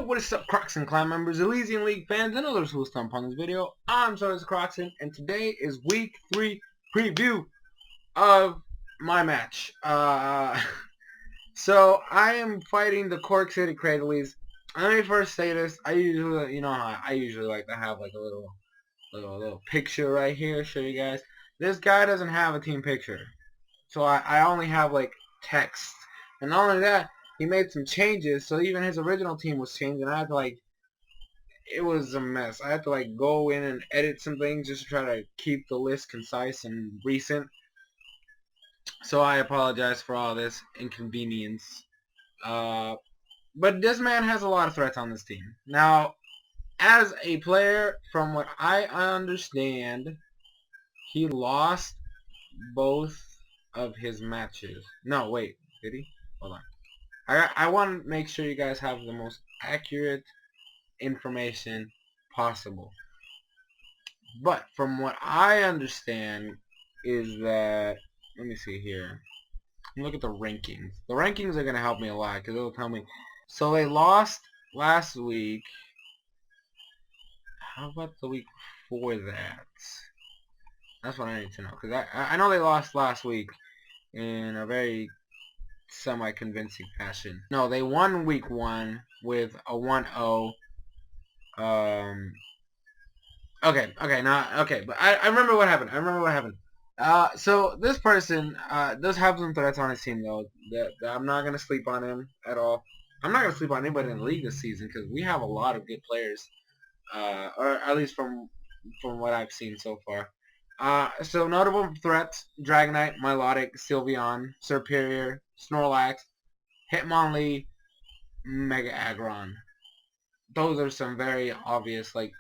what is up, Crockxen clan members, Elysian League fans, and others who stump on this video? I'm SoresanCrockxen, and today is week 3 preview of my match. So I am fighting the Cork City Cradleys. Let me first say this. I usually, you know how I usually like to have like a little picture right here, show you guys. This guy doesn't have a team picture, so I only have like text, and not only that, he made some changes, so even his original team was changed, and I had to like, it was a mess. I had to like go in and edit some things just to try to keep the list concise and recent. So I apologize for all this inconvenience. But this man has a lot of threats on this team. Now, as a player, from what I understand, he lost both of his matches. No, wait, did he? Hold on. I want to make sure you guys have the most accurate information possible. But from what I understand is that, let me see here. Look at the rankings. The rankings are going to help me a lot because it'll tell me. So they lost last week. How about the week before that? That's what I need to know. Because I know they lost last week in a very semi-convincing fashion. No, they won week 1 with a 1-0. Okay, but I remember what happened. So this person does have some threats on his team though. That I'm not gonna sleep on him at all. I'm not gonna sleep on anybody in the league this season because we have a lot of good players, or at least from what I've seen so far. So notable threats: Dragonite, Milotic, Sylveon, Superior, Snorlax, Hitmonlee, Mega Agron. Those are some very obvious, like,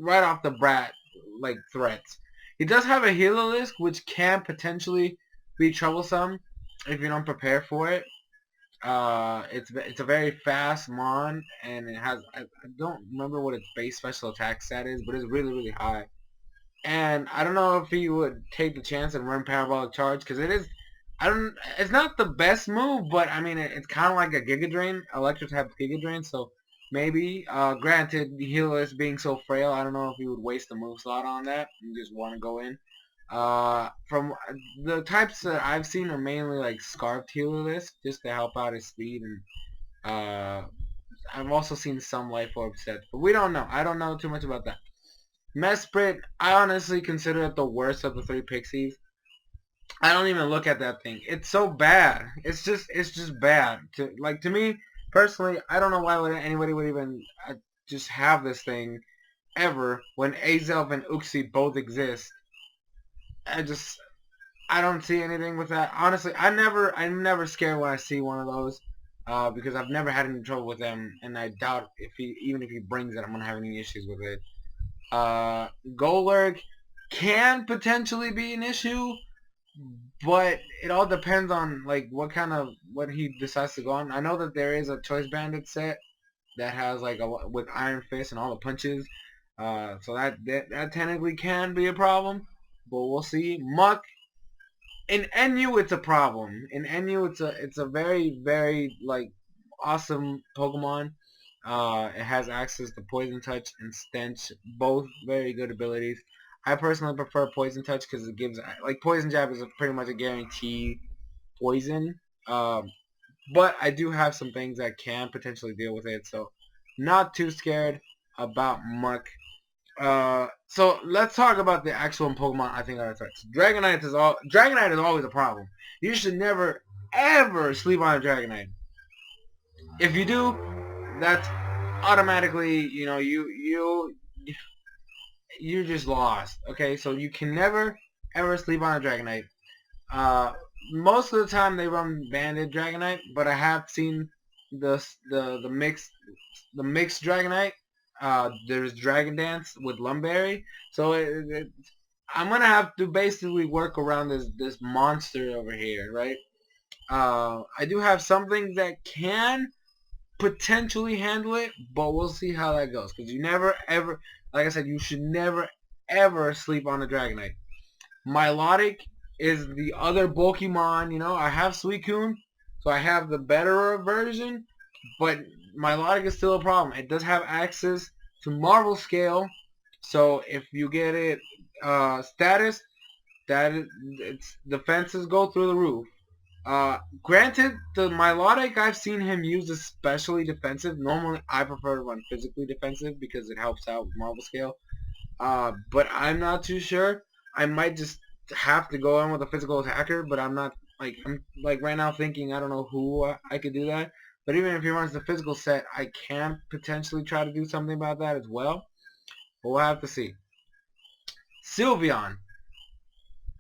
right off the bat, like, threats. He does have a healer list, which can potentially be troublesome if you don't prepare for it. It's a very fast mon, and it has, I don't remember what its base special attack stat is, but it's really high. And I don't know if he would take the chance and run Parabolic Charge, because it is, it's not the best move, but I mean, it's kind of like a Giga Drain. Electric type Giga Drain, so maybe. Granted, the healers being so frail, I don't know if he would waste the move slot on that and just want to go in. From the types that I've seen are mainly like Scarfed healerless, just to help out his speed, and I've also seen some Life Orb sets, but we don't know. I don't know too much about that. Mesprit, I honestly consider it the worst of the 3 Pixies. I don't even look at that thing. It's so bad. It's just bad. To me personally, I don't know why anybody would even just have this thing ever when Azelf and Uxie both exist. I don't see anything with that. Honestly, I'm never scared when I see one of those, because I've never had any trouble with them, and I doubt even if he brings it, I'm gonna have any issues with it. Golurk can potentially be an issue, but it all depends on like what he decides to go on. I know that there is a Choice Bandit set that has like with Iron Fist and all the punches, so that technically can be a problem, but we'll see. Muck, in NU it's a problem. In NU it's a very like awesome Pokemon. It has access to Poison Touch and Stench, both very good abilities. I personally prefer Poison Touch because it gives, like, Poison Jab is pretty much a guarantee poison. But I do have some things that can potentially deal with it, so not too scared about Muck. So let's talk about the actual Pokemon I think are threats. Dragonite is always a problem. You should never ever sleep on a Dragonite. If you do, that's automatically, you know, you're just lost. Okay, so you can never ever sleep on a Dragonite. Most of the time they run Banded Dragonite, but I have seen the mixed Dragonite. There's Dragon Dance with Lumberry, so I'm gonna have to basically work around this monster over here, right? I do have some things that can potentially handle it, but we'll see how that goes, because you never ever, like I said, you should never ever sleep on a Dragonite. Milotic is the other bulky mon. You know, I have Suicune, so I have the better version, but Milotic is still a problem. It does have access to Marvel Scale, so if you get it status, its defenses go through the roof. Granted, the Milotic, I've seen him use especially defensive. Normally, I prefer to run physically defensive because it helps out with Marvel Scale. But I'm not too sure. I might just have to go in with a physical attacker, but I'm not, I'm like right now thinking I don't know who I could do that. But even if he runs the physical set, I can potentially try to do something about that as well. But we'll have to see. Sylveon.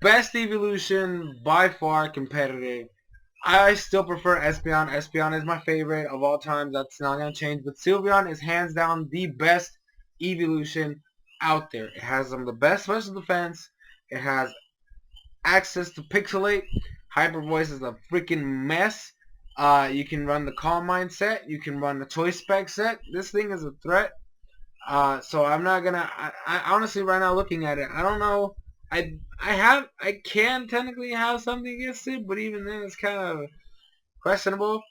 Best evolution by far competitive. I still prefer Espeon. Espeon is my favorite of all time. That's not going to change. But Sylveon is hands down the best evolution out there. It has some of the best special defense. It has access to Pixelate. Hyper Voice is a freaking mess. You can run the Calm Mind set. You can run the Choice Spec set. This thing is a threat. So I'm not gonna. I honestly right now looking at it, I don't know. I can technically have something against it, but even then it's kind of questionable.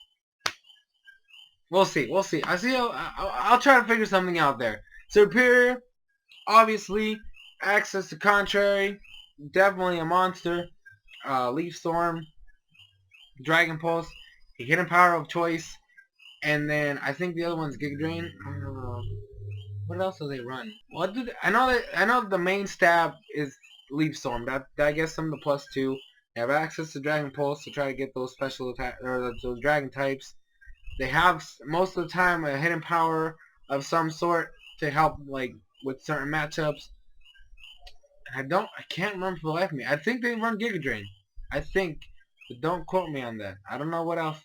We'll see. We'll see. I'll try to figure something out there. Superior, obviously, access to Contrary, definitely a monster. Leaf Storm, Dragon Pulse, the hidden power of choice, and then I think the other one's Giga Drain. I don't know. What else do they run? What do they, I know the main stab is Leaf Storm. That gets them the +2. They have access to Dragon Pulse to try to get those special attack or those Dragon types. They have most of the time a hidden power of some sort to help like with certain matchups. I can't remember for the life of me. I think they run Giga Drain. I think, but don't quote me on that. I don't know what else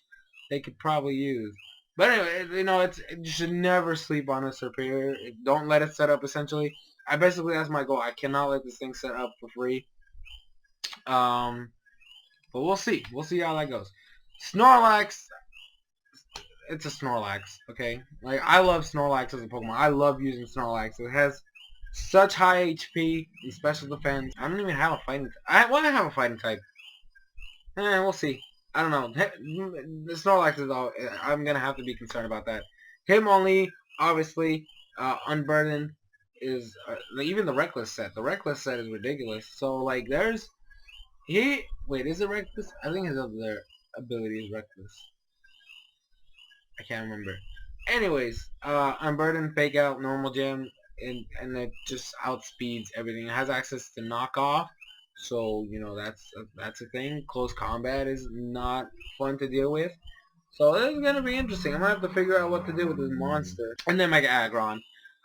they could probably use. But anyway, you know, you should never sleep on a superior. Don't let it set up. Essentially, that's my goal. I cannot let this thing set up for free. But we'll see. We'll see how that goes. Snorlax. It's a Snorlax. Okay, like I love Snorlax as a Pokemon. I love using Snorlax. It has such high HP and special defense. I don't even have a fighting. I have a fighting type. We'll see. I don't know. The Snorlax is all. I'm gonna have to be concerned about that. Hitmonlee, obviously, Unburdened is even the Reckless set. The Reckless set is ridiculous. So like, wait, is it Reckless? I think his other ability is Reckless. I can't remember. Anyways, Unburdened, Fake Out, Normal Gem, and it just outspeeds everything. It has access to Knock Off. So, you know, that's a thing. Close combat is not fun to deal with. So this is going to be interesting. I'm going to have to figure out what to do with this monster. And then Mega Agron.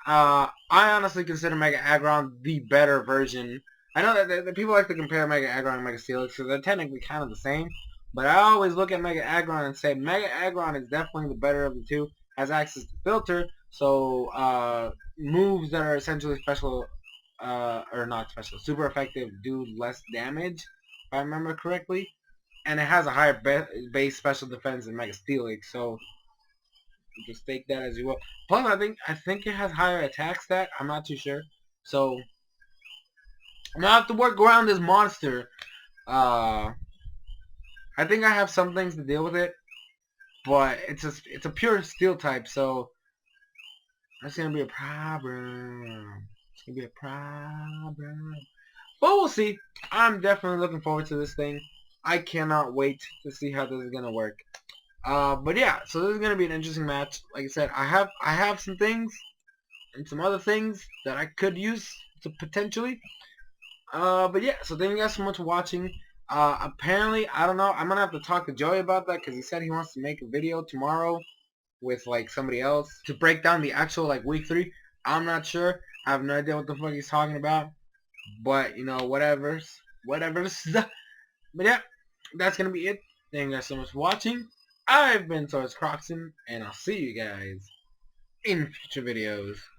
I honestly consider Mega Agron the better version. I know that people like to compare Mega Agron and Mega Steelix because they're technically kind of the same. But I always look at Mega Agron and say Mega Agron is definitely the better of the two. Has access to Filter. So moves that are essentially special... or not special, super effective, do less damage, if I remember correctly, and it has a higher base special defense than Mega Steelix, so just take that as you will. Plus, I think it has higher attack stat. I'm not too sure, so I'm gonna have to work around this monster. I think I have some things to deal with it, but it's a pure steel type, so that's gonna be a problem. It's gonna be a problem. But we'll see. I'm definitely looking forward to this thing. I cannot wait to see how this is gonna work. But yeah, so this is gonna be an interesting match. Like I said, I have some things and some other things that I could use to potentially. But yeah, so thank you guys so much for watching. Apparently, I don't know. I'm gonna have to talk to Joey about that because he said he wants to make a video tomorrow with like somebody else to break down the actual like week 3. I'm not sure. I have no idea what the fuck he's talking about. But, you know, whatever's. But yeah, that's going to be it. Thank you guys so much for watching. I've been SoresanCrockxen, and I'll see you guys in future videos.